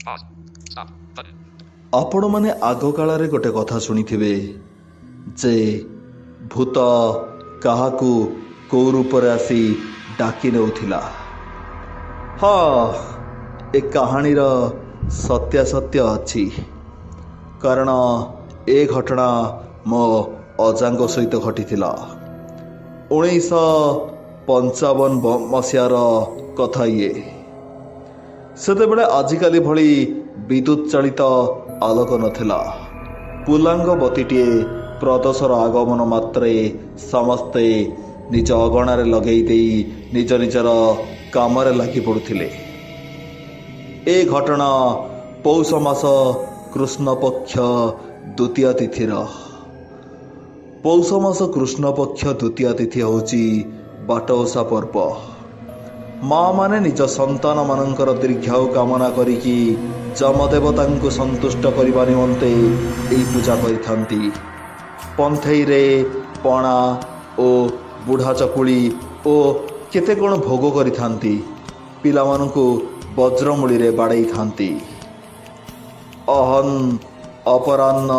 Pause. Stop. Button. ଆପଣ ମାନେ ଆଗ କାଳରେ ଗୋଟେ କଥା ଶୁଣିଥିବେ ଯେ ଭୂତ କାହାକୁ କେଉଁ ରୂପରେ ଆସି ଡାକି ନେଉଥିଲା। ହଁ, ଏ କାହାଣୀର ସତ୍ୟାସତ୍ୟ ଅଛି, କାରଣ ଏ ଘଟଣା ମୋ ଅଜାଙ୍କ ସହିତ ଘଟିଥିଲା। 1955 ମସିହାର କଥା ଇଏ। ସେତେବେଳେ ଆଜିକାଲି ଭଳି ବିଦ୍ୟୁତ୍ ଚାଳିତ ଆଲୋକ ନଥିଲା। ପୁଲାଙ୍ଗ ବତୀଟିଏ ପ୍ରଦୋଷର ଆଗମନ ମାତ୍ରେ ସମସ୍ତେ ନିଜ ଅଗଣାରେ ଲଗେଇ ଦେଇ ନିଜ ନିଜର କାମରେ ଲାଗି ପଡ଼ୁଥିଲେ। ଏ ଘଟଣା ପୌଷ ମାସ କୃଷ୍ଣପକ୍ଷ ଦ୍ୱିତୀୟ ତିଥିର। ପୌଷ ମାସ କୃଷ୍ଣପକ୍ଷ ଦ୍ୱିତୀୟ ତିଥି ହେଉଛି ବାଟ ଓଷା ପର୍ବ। ମା ମାନେ ନିଜ ସନ୍ତାନମାନଙ୍କର ଦୀର୍ଘାୟୁ କାମନା କରିକି ଯମଦେବତାଙ୍କୁ ସନ୍ତୁଷ୍ଟ କରିବା ନିମନ୍ତେ ଏହି ପୂଜା କରିଥାନ୍ତି। ପନ୍ଥେଇରେ ପଣା ଓ ବୁଢ଼ା ଚକୁଳି ଓ କେତେ କ'ଣ ଭୋଗ କରିଥାନ୍ତି। ପିଲାମାନଙ୍କୁ ବଜ୍ରମୂଳିରେ ବାଡ଼େଇଥାନ୍ତି। ଅପରାହ୍ନ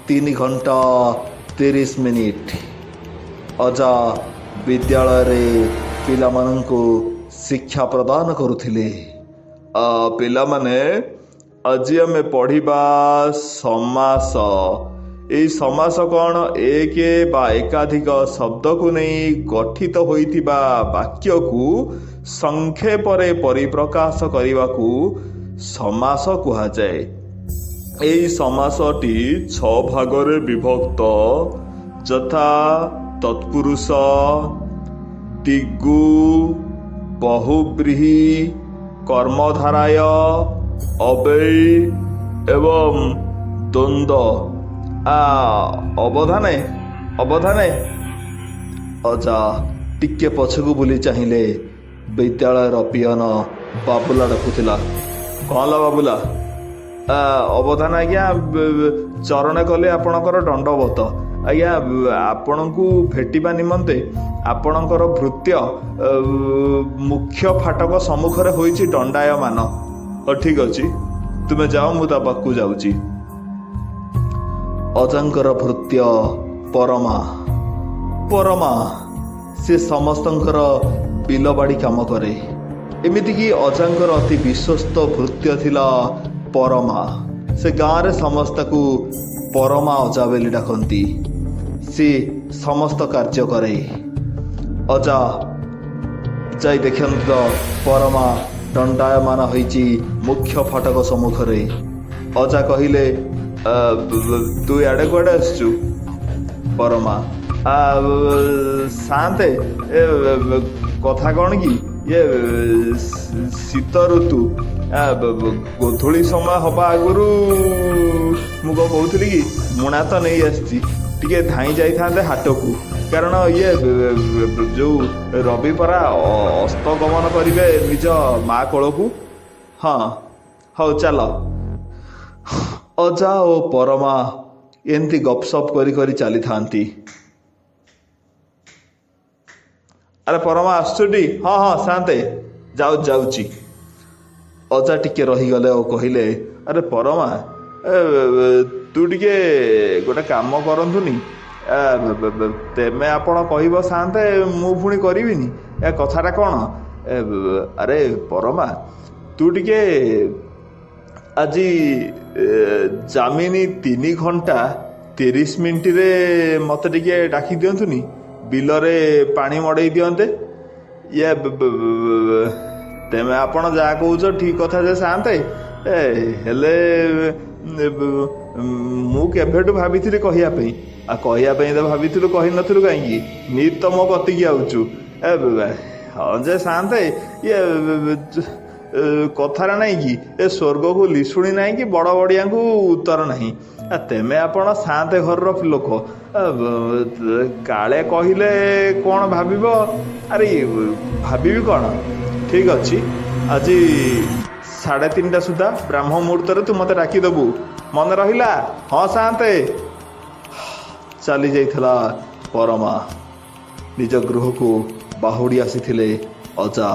3:30। ଅଜା ବିଦ୍ୟାଳୟରେ ପିଲାମାନଙ୍କୁ ଶିକ୍ଷା ପ୍ରଦାନ କରୁଥିଲେ। ପିଲାମାନେ, ଆଜି ଆମେ ପଢ଼ିବା ସମାସ। ଏହି ସମାସ କ'ଣ? ଏକ ବା ଏକାଧିକ ଶବ୍ଦକୁ ନେଇ ଗଠିତ ହୋଇଥିବା ବାକ୍ୟକୁ ସଂକ୍ଷେପରେ ପରିପ୍ରକାଶ କରିବାକୁ ସମାସ କୁହାଯାଏ। ଏହି ସମାସଟି 6 ଭାଗରେ ବିଭକ୍ତ, ଯଥା ତତ୍ପୁରୁଷ, ଦିଗୁ, ବହୁବ୍ରୀହି, କର୍ମଧାରାୟ, ଅବ୍ୟୟୀ ଏବଂ ଦ୍ୱନ୍ଦ୍ୱ। ଅବଧାନେ। ଅଜା ଟିକେ ପଛକୁ ବୁଲି ଚାହିଁଲେ। ବିଦ୍ୟାଳୟର ପିଅନ ବାବୁଲା ଡାକୁଥିଲା। କ'ଣ ହେଲା ବାବୁଲା? ଅବଧାନ ଆଜ୍ଞା, ଚରଣେ କଲେ ଆପଣଙ୍କର ଦଣ୍ଡବତ। ଆଜ୍ଞା, ଆପଣଙ୍କୁ ଭେଟିବା ନିମନ୍ତେ ଆପଣଙ୍କର ଭୃତ୍ୟ ମୁଖ୍ୟ ଫାଟକ ସମ୍ମୁଖରେ ହୋଇଛି ଦଣ୍ଡାୟମାନ। ଠିକ୍ ଅଛି, ତୁମେ ଯାଅ, ମୁଁ ତା ପାଖକୁ ଯାଉଛି। ଅଜାଙ୍କର ଭୃତ୍ୟ ପରମା ସେ ସମସ୍ତଙ୍କର ବିଲବାଡ଼ି କାମ କରେ। ଏମିତିକି ଅଜାଙ୍କର ଅତି ବିଶ୍ୱସ୍ତ ଭୃତ୍ୟ ଥିଲା ପରମା। ସେ ଗାଁରେ ସମସ୍ତଙ୍କୁ ପରମା ଅଜା ବୋଲି ଡାକନ୍ତି। ସେ ସମସ୍ତ କାର୍ଯ୍ୟ କରେ। ଅଜା ଯାଇ ଦେଖନ୍ତୁ ତ, ପରମା ଦଣ୍ଡାୟମାନ ହୋଇଛି ମୁଖ୍ୟ ଫାଟକ ସମ୍ମୁଖରେ। ଅଜା କହିଲେ, ତୁ ଇଆଡ଼େ କୁଆଡ଼େ ଆସିଛୁ? ପରମା, ସାନ୍ତେ, କଥା କ'ଣ କି, ଶୀତ ଋତୁ ଗୋଧୂଳି ସମୟ ହେବା ଆଗରୁ ମୁଁ କ'ଣ କହୁଥିଲି କି, ମୁଣା ତ ନେଇ ଆସିଛି, ଟିକେ ଧାଇଁ ଯାଇଥାନ୍ତେ ହାଟକୁ। କାରଣ ଯେଉଁ ରବି ପରା ଅସ୍ତଗମନ କରିବେ ନିଜ ମା କୋଳକୁ। ହଁ, ହଉ ଚାଲ। ଅଜା ଓ ପରମା ଏମିତି ଗପସପ୍ କରି ଚାଲିଥାନ୍ତି। ଆରେ ପରମା, ଆସୁଛୁଟି? ହଁ ସାନ୍ତେ, ଯାଉଛି। ଅଜା ଟିକେ ରହିଗଲେ ଓ କହିଲେ, ଆରେ ପରମା, ତୁ ଟିକେ ଗୋଟେ କାମ କରନ୍ତୁନି? ତେମେ ଆପଣ କହିବ ସାନ୍ତେ, ମୁଁ ପୁଣି କରିବିନି? ଏ କଥାଟା କ'ଣ? ଆରେ ପରମା, ତୁ ଟିକେ ଆଜି ଜାମିନି 3:30 ମୋତେ ଟିକେ ଡାକି ଦିଅନ୍ତୁନି? ବିଲରେ ପାଣି ମଡ଼େଇ ଦିଅନ୍ତେ। ତେମେ ଆପଣ ଯାହା କହୁଛ ଠିକ୍ କଥା ଯେ ସାନ୍ତେ, ହେଲେ ମୁଁ କେବେଠୁ ଭାବିଥିଲି କହିବା ପାଇଁ ତ ଭାବିଥିଲୁ, କହିନଥିଲୁ କାହିଁକି? ନିତ୍ ତ ମୋ କତିକି ଆଉଛୁ। ହଁ ଯେ ସାନ୍ତେ, କଥାରେ ନାହିଁ କି, ଏ ସ୍ୱର୍ଗକୁ ଲିଶୁଣି ନାହିଁ କି ବଡ଼ ବଡ଼ିଆଙ୍କୁ ଉତ୍ତର ନାହିଁ। ତେମେ ଆପଣ ସାନ୍ତେ ଘରର ଲୋକ, କାଳେ କହିଲେ କ'ଣ ଭାବିବ? ଆରେ ଭାବିବି କ'ଣ? ଠିକ୍ ଅଛି, ଆଜି 3:30 ସୁଦ୍ଧା ବ୍ରାହ୍ମ ମୁହୂର୍ତ୍ତରେ ତୁ ମୋତେ ଡାକିଦେବୁ, ମନେ ରହିଲା? ହଁ ସାନ୍ତେ। ଚାଲି ଯାଇଥିଲା ପରମା। ନିଜ ଗୃହକୁ ବାହୁଡ଼ି ଆସିଥିଲେ ଅଜା।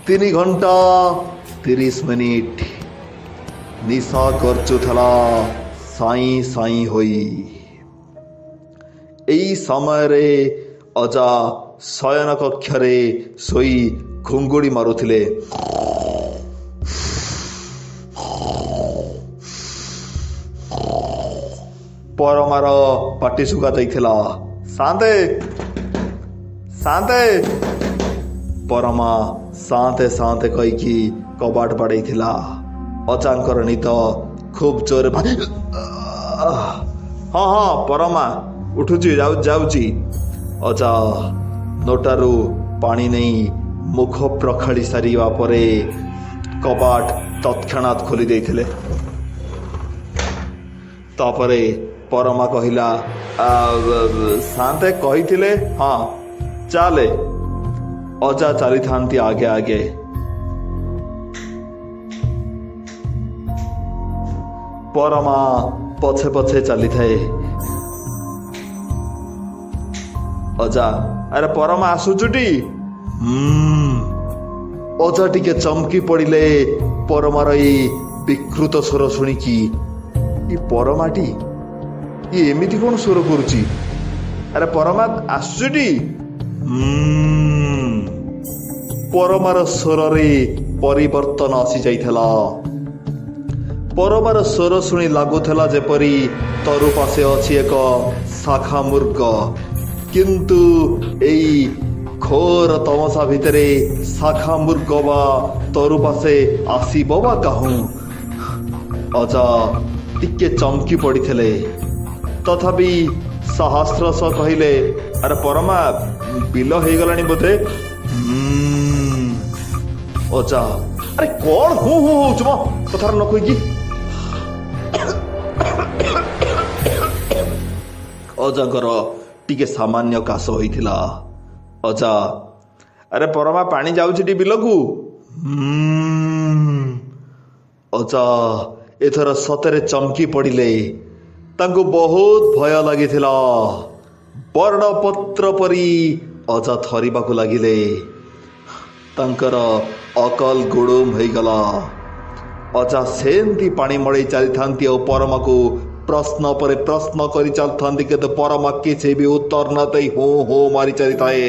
3 ଘଣ୍ଟା 30 ମିନିଟ୍ ନିଶା ଗର୍ଜୁଥିଲା ସାଇଁ ସାଇଁ ହୋଇ। ଏହି ସମୟରେ ଅଜା ଶୟନ କକ୍ଷରେ ଶୋଇ ଘୁଙ୍ଗୁଡ଼ି ମାରୁଥିଲେ। ପରମାର ପାଟି ଶୁଖା ଯାଇଥିଲା। ଶାନ୍ତେ ଶାନ୍ତେ। ପରମା ଶାନ୍ତେ ଶାନ୍ତେ କହିକି କବାଟ ବାଡ଼େଇଥିଲା। ଅଜାଙ୍କର ନିଦ ଖୁବ୍ ଜୋରେ ହଁ ହଁ ପରମା ଉଠୁଛି ଯାଉଛି। ଅଜା ନୋଟାରୁ ପାଣି ନେଇ ମୁଖ ପ୍ରଖାଳି ସାରିବା ପରେ କବାଟ ତତ୍କ୍ଷଣାତ୍ ଖୋଲି ଦେଇଥିଲେ। ତାପରେ ପରମା କହିଲା, ଶାନ୍ତେ କହିଥିଲେ ହଁ ଚାଲେ। ଅଜା ଚାଲିଥାନ୍ତି ଆଗେ ଆଗେ। ପରମା ପଛେ ପଛେ ଚାଲିଥାଏ। ଅଜା ଆରେ ପରମା ଆସୁଛୁଟି? ଅଜା ଟିକେ ଚମକି ପଡ଼ିଲେ ପରମାର ଏଇ ବିକୃତ ସ୍ୱର ଶୁଣିକି। ଇ ପରମାଟି ଏମିତି କଣ ସ୍ୱର କରୁଛି? ଆରେ ପରମା ଆସୁଛୁଟି? ପରମାର ସ୍ୱରରେ ପରିବର୍ତ୍ତନ ଆସିଯାଇଥିଲା। ପରମାର ସ୍ୱର ଶୁଣି ଲାଗୁଥିଲା ଯେପରି ତରୁ ପାଶେ ଅଛି ଏକ ଶାଖା ମୃଗ। କିନ୍ତୁ ଏଇ ଘୋର ତମସା ଭିତରେ ଶାଖା ମୃଗ ବା ତରୁ ପାଶେ ଆସିବ ବା କାହୁଁ? ଅଜା ଟିକେ ଚମକି ପଡ଼ିଥିଲେ। ତଥାପି ସହସ୍ର ସହ କହିଲେ, ଆରେ ପରମା ବିଲ ହେଇଗଲାଣି ବୋଧେ? ଅଜା ଆରେ କଣ ହଉ ହଉଛୁ ମ କଥାର ନ କହିକି? ଅଜାଙ୍କର ଟିକେ ସାମାନ୍ୟ କାଶ ହୋଇଥିଲା। ଅଜା ଆରେ ପରମା ପାଣି ଯାଉଛି ଟି ବିଲକୁ? ଅଜା ଏଥର ସତରେ ଚମକି ପଡ଼ିଲେ। ତାଙ୍କୁ ବହୁତ ଭୟ ଲାଗିଥିଲା। ବର୍ଣ୍ଣପତ୍ର ପରି ଅଜା ଥରିବାକୁ ଲାଗିଲେ। ତାଙ୍କର ଅକଲ ଗୁଡୁମ ହେଇଗଲା। ଅଜା ସେମିତି ପାଣି ମଡ଼େଇ ଚାଲିଥାନ୍ତି ଆଉ ପରମାକୁ ପ୍ରଶ୍ନ ପରେ ପ୍ରଶ୍ନ କରି ଚାଲିଥାନ୍ତି, କିନ୍ତୁ ପରମା କିଛି ବି ଉତ୍ତର ନ ଦେଇ ହୋ ହୋ ମାରି ଚାଲିଥାଏ।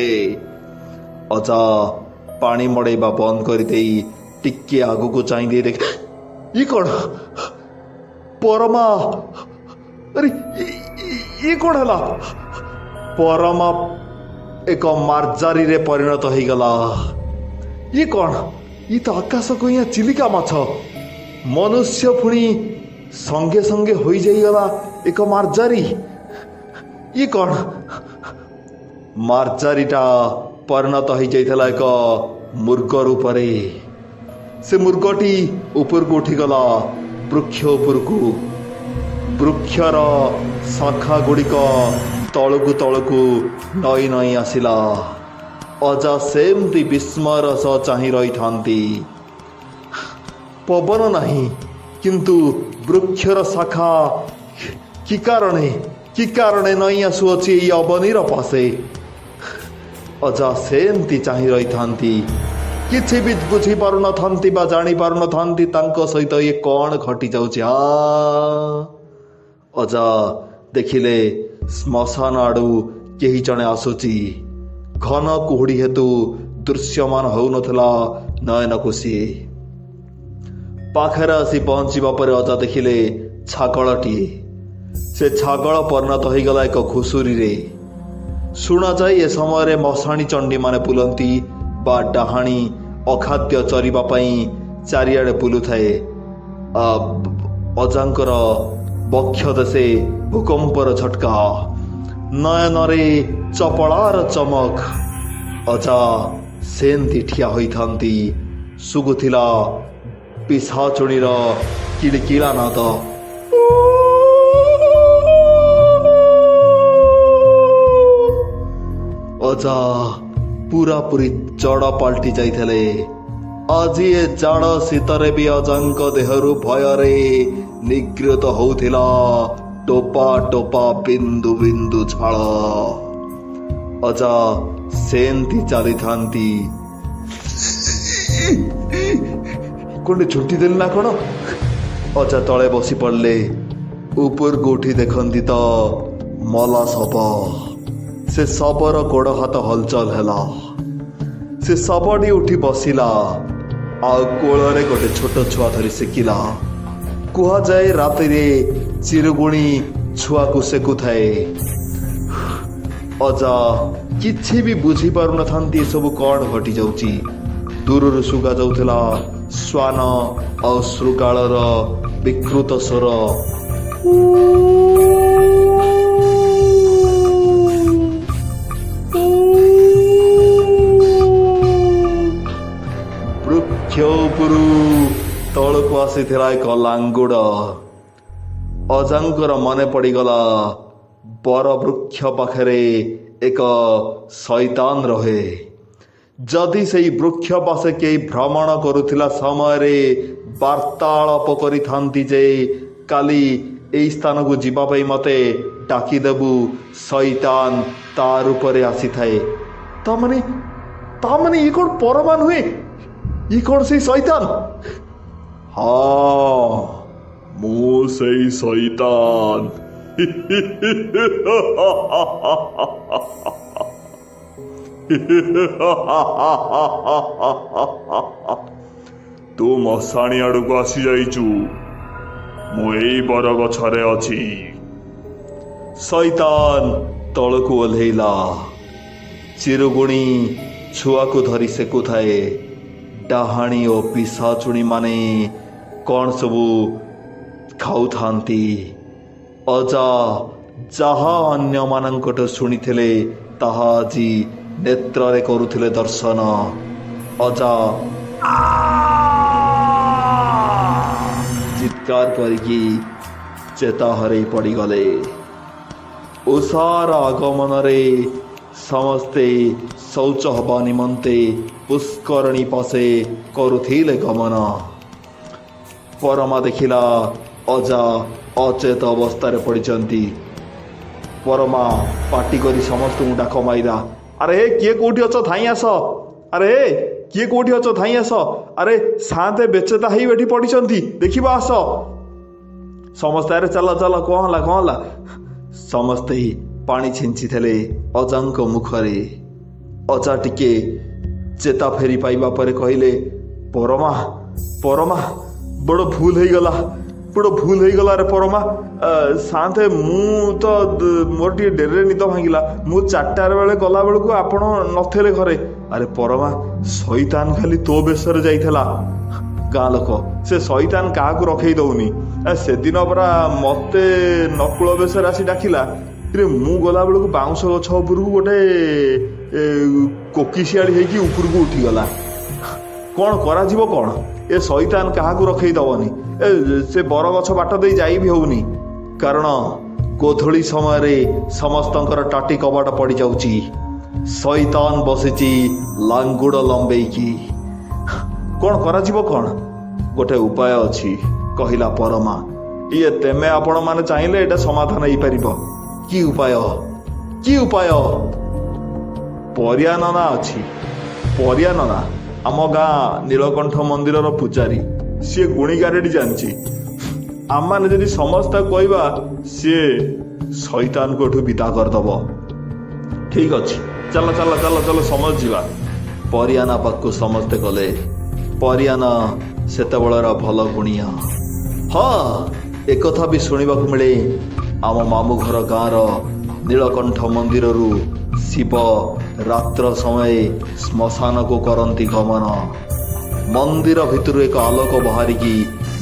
ଅଜା ପାଣି ମଡ଼େଇବା ବନ୍ଦ କରିଦେଇ ଟିକେ ଆଗକୁ ଚାହିଁ ଦେଇ ଦେଖ, ଇ କଣ ପରମା? ଆରେ ଇ କଣ ହେଲା? ପରମା ଏକ ମାର୍ଜାରୀରେ ପରିଣତ ହେଇଗଲା। ଇ କଣ? ଇ ତ ଆକାଶ କଇଁଆ ଚିଲିକା ମାଛ। ମନୁଷ୍ୟ ପୁଣି ସଙ୍ଗେ ସଙ୍ଗେ ହୋଇଯାଇଗଲା ଏକ ମାର୍ଜାରୀ। ଇ କଣ? ମାର୍ଜାରୀଟା ପରିଣତ ହେଇଯାଇଥିଲା ଏକ ମୃଗ ରୂପରେ। ସେ ମୃଗଟି ଉପରକୁ ଉଠିଗଲା ବୃକ୍ଷ ଉପରକୁ। ବୃକ୍ଷର ଶାଖା ଗୁଡ଼ିକ ତଳକୁ ତଳକୁ ନଈ ନଈ ଆସିଲା। ଅଜା ସେମିତି ବିସ୍ମୟର ସହ ଚାହିଁ ରହିଥାନ୍ତି। ପବନ ନାହିଁ, କିନ୍ତୁ ବୃକ୍ଷର ଶାଖା କି କାରଣେ ନଈ ଆସୁଅଛି ଏଇ ଅବନୀର ପାଶେ। ଅଜା ସେମିତି ଚାହିଁ ରହିଥାନ୍ତି। କିଛି ବି ବୁଝିପାରୁନଥାନ୍ତି ବା ଜାଣିପାରୁନଥାନ୍ତି ତାଙ୍କ ସହିତ ଇଏ କଣ ଘଟି ଯାଉଛି। ଅଜା ଦେଖିଲେ ଶ୍ମଶାନ ଆଡ଼ୁ କେହି ଜଣେ ଆସୁଛି। ଘନ କୁହୁଡ଼ି ହେତୁ ଦୃଶ୍ୟମାନ ହେଉନଥିଲା ନୟନକୁ ସିଏ। ପାଖରେ ଆସି ପହଞ୍ଚିବା ପରେ ଅଜା ଦେଖିଲେ ଛାଗଳଟିଏ। ସେ ଛାଗଳ ପରିଣତ ହୋଇଗଲା ଏକ ଘୁଷୁରୀରେ। ଶୁଣାଯାଏ ଏ ସମୟରେ ମଶାଣି ଚଣ୍ଡୀମାନେ ବୁଲନ୍ତି ବା ଡାହାଣୀ ଅଖାଦ୍ୟ ଚରିବା ପାଇଁ ଚାରିଆଡ଼େ ବୁଲୁଥାଏ। ଅଜାଙ୍କର ବକ୍ଷ ଦେଶେ ଭୂକମ୍ପର ଝଟକା, ନୟନରେ ଚପଳାର ଚମକ। ଅଜା ସେମିତି ଠିଆ ହୋଇଥାନ୍ତି। ଶୁଭୁଥିଲା ପିଶାଚୁଣୀର କିଳିକିଳା ନାଦ। ଅଜା ପୁରାପୁରି ଜଡ଼ ପାଲଟି ଯାଇଥିଲେ। ଆଜି ଏ ଜାଡ଼ ଶୀତରେ ବି ଅଜାଙ୍କ ଦେହରୁ ଭୟରେ ନିଗୃତ ହଉଥିଲା ଟୋପା ଟୋପା ବିନ୍ଦୁ ବିନ୍ଦୁ ଝାଳ। ଅଜା ସେମିତି ଚାଲିଥାନ୍ତି। কোনটি ঝুটি দেলি না কোন? ଅଜା ତଳେ ବସି ପଡ଼ିଲେ। ଉପରକୁ ଉଠି ଦେଖନ୍ତି ତ ମଲା ଶବ। ସେ ଶବର ଗୋଡ଼ ହାତ ହଲଚଲ ହେଲା। ସେ ଶବଟି ଉଠି ବସିଲା ଆଉ କୋଳରେ ଗୋଟେ ଛୋଟ ଛୁଆ ଧରି ସେକିଲା। କୁହାଯାଏ ରାତିରେ ଚିରୁଗୁଣି ଛୁଆକୁ ସେକୁଥାଏ। ଅଜା କିଛି ବି ବୁଝିପାରୁନଥାନ୍ତି ଏସବୁ କ'ଣ ଘଟିଯାଉଛି। ଦୂରରୁ ଶୁଭାଯାଉଥିଲା ଶ୍ୱାନ ଆଉ ଶୃଗାଳର ବିକୃତ ସ୍ୱର। ବୃକ୍ଷ ଉପରୁ ତଳକୁ ଆସିଥିଲା ଏକ ଲାଙ୍ଗୁଡ଼। ଅଜାଙ୍କର ମନେ ପଡ଼ିଗଲା ବର ବୃକ୍ଷ ପାଖରେ ଏକ ଶୈତାନ ରହେ। ଯଦି ସେହି ବୃକ୍ଷ ପାଶେ କେହି ଭ୍ରମଣ କରୁଥିଲା ସମୟରେ ବାର୍ତ୍ତାଳାପ କରିଥାନ୍ତି ଯେ କାଲି ଏଇ ସ୍ଥାନକୁ ଯିବା ପାଇଁ ମୋତେ ଡାକିଦେବୁ, ଶୈତାନ ତା ରୂପରେ ଆସିଥାଏ। ତାମାନେ ଇଏ କ'ଣ ପରମା ନୁହେଁ? ଇଏ କ'ଣ ସେଇ ଶୈତାନ? ହଁ, ମୁଁ ସେଇ ଶୈତାନ। ତୁ ମଶାଣି ଆଡ଼କୁ ଆସି ଯାଇଛୁ। ମୁଁ ଏଇ ବରଗଛରେ ଅଛି। ଶୈତାନ ତଳକୁ ଓହ୍ଲେଇଲା। ଚିରୁଗୁଣି ଛୁଆକୁ ଧରି ସେକୁଥାଏ। ଡାହାଣୀ ଓ ପିଶାଚୁଣୀ ମାନେ କ'ଣ ସବୁ ଖାଉଥାନ୍ତି। ଅଜା ଯାହା ଅନ୍ୟମାନଙ୍କଠୁ ଶୁଣିଥିଲେ ତାହା ଆଜି ନେତ୍ରରେ କରୁଥିଲେ ଦର୍ଶନ। ଅଜା ଚିତ୍କାର କରିକି ଚେତା ହରେଇ ପଡ଼ିଗଲେ। ଉଷାର ଆଗମନରେ ସମସ୍ତେ ଶୌଚ ହେବା ନିମନ୍ତେ ପୁଷ୍କରଣୀ ପାଶେ କରୁଥିଲେ ଗମନ। ପରମା ଦେଖିଲା ଅଜା ଅଚେତ ଅବସ୍ଥାରେ ପଡ଼ିଛନ୍ତି। ପରମା ପାଟି କରି ସମସ୍ତଙ୍କୁ ଡାକ ମାଇଲା। ଆରେ କିଏ କୋଉଠି ଅଛ ଧାଇଁ ଆସ। ଆରେ କିଏ କୋଉଠି ଅଛ ଧାଇଁ ଆସ। ଆରେ ସାନ୍ତେ ବେଚେତା ହେଇ ଏଠି ପଡ଼ିଛନ୍ତି, ଦେଖିବା ଆସ। ସମସ୍ତେ ଆରେ ଚାଲ ଚାଲ, କ'ଣ ହେଲା? ସମସ୍ତେ ପାଣି ଛିଞ୍ଚିଥିଲେ ଅଜାଙ୍କ ମୁଖରେ। ଅଜା ଟିକେ ଚେତା ଫେରି ପାଇବା ପରେ କହିଲେ, ପରମା ବଡ଼ ଭୁଲ ହେଇଗଲା ରେ ପରମା। ସାନ୍ତେ ମୁଁ ତ ମୋର ଟିକେ ଡେରିରେ ନିଦ ଭାଙ୍ଗିଲା। ମୁଁ 4ଟା ବେଳେ ଗଲା ବେଳକୁ ଆପଣ ନଥିଲେ ଘରେ। ଆରେ ପରମା, ଶୈତାନ ଖାଲି ତୋ ବେଶରେ ଯାଇଥିଲା। ଗାଁ ଲୋକ, ସେ ଶୈତାନ କାହାକୁ ରଖେଇ ଦଉନି। ସେଦିନ ପରା ମତେ ନକୁଳ ବେଶରେ ଆସି ଡାକିଲା। ମୁଁ ଗଲା ବେଳକୁ ବାଉଁଶ ଗଛ ଉପରକୁ ଗୋଟେ କୋକିଶିଆଳି ହେଇକି ଉପରକୁ ଉଠିଗଲା। କ'ଣ କରାଯିବ କ'ଣ? ଏ ଶୈତାନ କାହାକୁ ରଖେଇ ଦବନି। ସେ ବରଗଛ ବାଟ ଦେଇ ଯାଇ ବି ହଉନି, କାରଣ ଗୋଧୂଳି ସମୟରେ ସମସ୍ତଙ୍କର ଟାଟି କବାଟ ପଡ଼ିଯାଉଛି। ଶୈତାନ ବସିଛି ଲାଙ୍ଗୁଡ଼ ଲମ୍ବେଇକି। କ'ଣ କରାଯିବ କ'ଣ? ଗୋଟେ ଉପାୟ ଅଛି, କହିଲା ପରମା। ତେମେ ଆପଣମାନେ ଚାହିଁଲେ ଏଇଟା ସମାଧାନ ହେଇପାରିବ। କି ଉପାୟ? ପରିଆ ନନା ଅଛି। ପରିଆ ନନା ଆମ ଗାଁ ନୀଳକଣ୍ଠ ମନ୍ଦିରର ପୂଜାରୀ। ସିଏ ଗୁଣିଗାରେଡ଼ି ଜାଣିଛି। ଆମମାନେ ଯଦି ସମସ୍ତେ କହିବା, ସିଏ ଶୈତାନକୁ ଏଠୁ ବିଦା କରିଦବ। ଠିକ ଅଛି, ଚାଲ ସମସ୍ତେ ଯିବା। ପରିଆନା ପାଖକୁ ସମସ୍ତେ ଗଲେ। ପରିଆନା ସେତେବେଳର ଭଲ ଗୁଣିଆ। ହଁ, ଏକଥା ବି ଶୁଣିବାକୁ ମିଳେ ଆମ ମାମୁଁ ଘର ଗାଁର ନୀଳକଣ୍ଠ ମନ୍ଦିରରୁ ଶିବ ରାତ୍ର ସମୟରେ ଶ୍ମଶାନକୁ କରନ୍ତି ଗମନ। ମନ୍ଦିର ଭିତରୁ ଏକ ଆଲୋକ ବାହାରିକି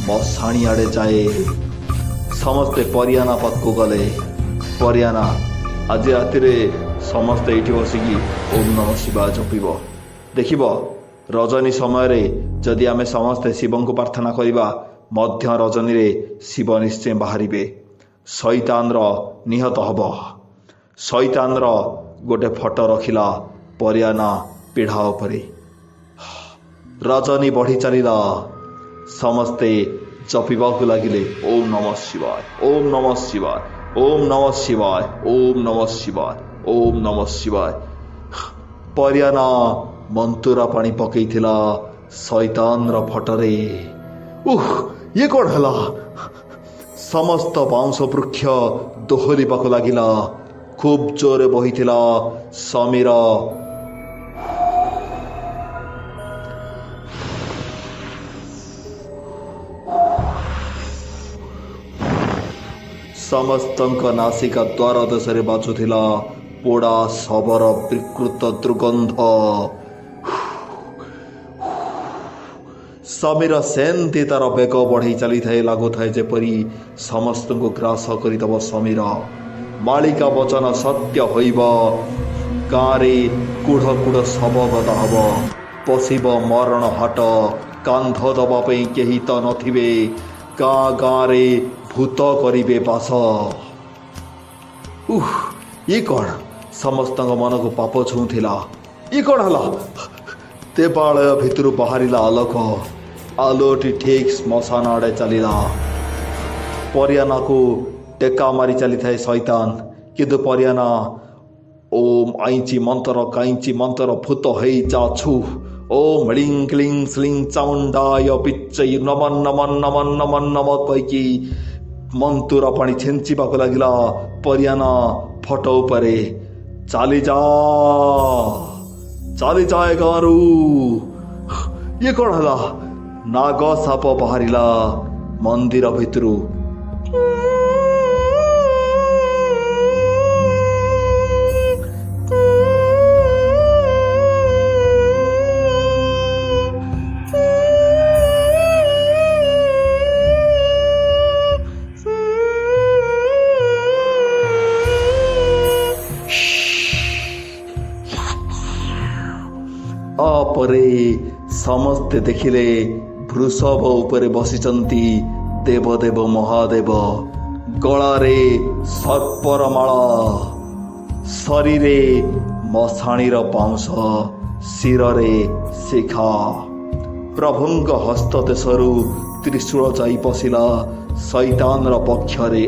ମଶାଣି ଆଡ଼େ ଯାଏ। ସମସ୍ତେ ପରିଆନା ପାଖକୁ ଗଲେ। ପରିଆନା, ଆଜି ରାତିରେ ସମସ୍ତେ ଏଇଠି ବସିକି ଓମ୍ ନମଃ ଶିବାୟ ଜପିବ। ଦେଖିବ, ରଜନୀ ସମୟରେ ଯଦି ଆମେ ସମସ୍ତେ ଶିବଙ୍କୁ ପ୍ରାର୍ଥନା କରିବା, ମଧ୍ୟ ରଜନୀରେ ଶିବ ନିଶ୍ଚୟ ବାହାରିବେ। ଶୈତାନର ନିହତ ହେବ। ଶୈତାନର ଗୋଟେ ଫଟୋ ରଖିଲା ପରିଆନା ପିଢ଼ା ଉପରେ। ରଜନୀ ବଢ଼ି ଚାଲିଲା। ସମସ୍ତେ ଜପିବାକୁ ଲାଗିଲେ, ଓମ୍ ନମଃ ଶିବାୟ, ଓମ୍ ନମଃ ଶିବାୟ, ଓମ୍ ନମଃ ଶିବାୟ, ଓମ୍ ନମଃ ଶିବାୟ, ଓମ୍ ନମଃ ଶିବାୟ। ପରିଆନା ମନ୍ତୁରା ପାଣି ପକେଇଥିଲା ଶୈତାନର ଫଟୋରେ। ଇଏ କ'ଣ ହେଲା? ସମସ୍ତ ବାଉଁଶ ବୃକ୍ଷ ଦୋହଲିବାକୁ ଲାଗିଲା। ଖୁବ୍ ଜୋରରେ ବହିଥିଲା ସମୀର। ସମସ୍ତଙ୍କ ନାସିକା ଦ୍ୱାର ଦେଶରେ ବାଜୁଥିଲା ପୋଡ଼ା ଶବର ବିକୃତ ଦୁର୍ଗନ୍ଧ। ସମୀର ସେମିତି ତାର ବେଗ ବଢ଼େଇ ଚାଲିଥାଏ, ଲାଗୁଥାଏ ଯେପରି ସମସ୍ତଙ୍କୁ ଗ୍ରାସ କରିଦେବ ସମୀର। ମାଳିକା ବଚନ ସତ୍ୟ ହୋଇବ। ଗାଁରେ କୁଢ଼ କୁଢ଼ ଶବ ଗଦା ହେବ। ବସିବ ମରଣ ହାଟ। କାନ୍ଧ ଦେବା ପାଇଁ କେହି ତ ନଥିବେ। ଗାଁ ଗାଁରେ ଭୂତ କରିବେ ବାସ। ଇଏ କ'ଣ? ସମସ୍ତଙ୍କ ମନକୁ ପାପ ଛୁଉଁଥିଲା। ଇଏ କ'ଣ ହେଲା? ଦେବାଳୟ ଭିତରୁ ବାହାରିଲା ଆଲୋକ। ଆଲୋଟି ଠିକ୍ ଶ୍ମଶାନ ଆଡ଼େ ଚାଲିଲା। ପରିୟାନାକୁ ଟେକା ମାରି ଚାଲିଥାଏ ଶୈତାନ। କିନ୍ତୁ ପରିୟାନା ଓମ୍ ଆଇଁଚି ମନ୍ତର କାଇଁଚି ମନ୍ତର ଭୂତ ହେଇ ଚାଛୁ। ଓମ୍ ହ୍ଲିଂ କ୍ଲିଂ ଶ୍ଲିଂ ଚାମୁଣ୍ଡାୟ ପିଚ୍ଚଇ ନମନ୍ ନମନ୍ ନମନ୍ ନମନ୍ ନମ କହିକି ମନ୍ତୁର ପାଣି ଛିଞ୍ଚିବାକୁ ଲାଗିଲା ପରିୟାନା ଫଟୋ ଉପରେ। ଚାଲିଯାଏ ଗାଁରୁ। ଇଏ କ'ଣ ହେଲା? ନାଗ ସାପ ବାହାରିଲା ମନ୍ଦିର ଭିତରୁ। ପରେ ସମସ୍ତେ ଦେଖିଲେ ବୃଷଭ ଉପରେ ବସିଛନ୍ତି ଦେବଦେବ ମହାଦେବ। ଗଳାରେ ସର୍ପର ମାଳ, ଶରୀରେ ମଶାଣିର ପାଉଁଶ, ଶିରରେ ଶିଖା। ପ୍ରଭୁଙ୍କ ହସ୍ତ ଦେଶରୁ ତ୍ରିଶୂଳ ଯାଇ ପଶିଲା ଶୈତାନର ପକ୍ଷରେ।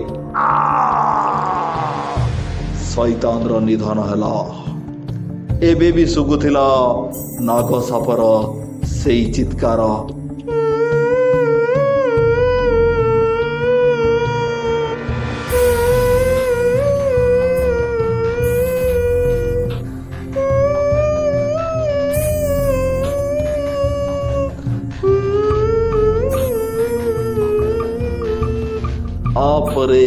ଶୈତାନର ନିଧନ ହେଲା। ଏବେ ବି ଶୁଭୁଥିଲା ନାଗ ସାପର ସେଇ ଚିତ୍କାର। ପରେ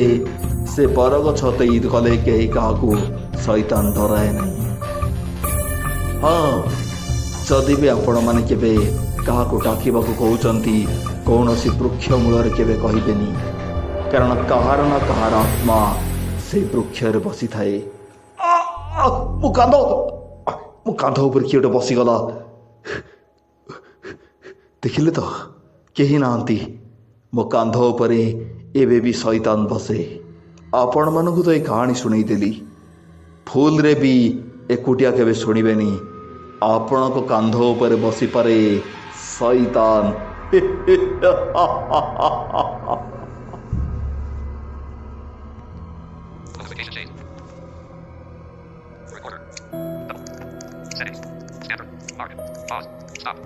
ସେ ବରଗଛ ଦେଇ ଗଲେ କେହି କାହାକୁ ଶୈତାନ ଡରାଏ ନାହିଁ। ଯଦି ବି ଆପଣମାନେ କେବେ କାହାକୁ ଡାକିବାକୁ କହୁଛନ୍ତି, କୌଣସି ବୃକ୍ଷ ମୂଳରେ କେବେ କହିବେନି, କାରଣ କାହାର ନା କାହାର ଆତ୍ମା ସେଇ ବୃକ୍ଷରେ ବସିଥାଏ। ମୋ କାନ୍ଧ ଉପରେ କିଏ ଗୋଟେ ବସିଗଲା। ଦେଖିଲେ ତ, କେହି ନାହାନ୍ତି। ମୋ କାନ୍ଧ ଉପରେ ଏବେ ବି ଶୈତାନ ବସେ। ଆପଣମାନଙ୍କୁ ତ ଏ କାହାଣୀ ଶୁଣେଇଦେଲି। ଭୁଲରେ ବି ଏକୁଟିଆ କେବେ ଶୁଣିବେନି। ଆପଣଙ୍କ କାନ୍ଧ ଉପରେ ବସିପାରେ Shaitaan. Settings. Standard. Market. Pause. Stop.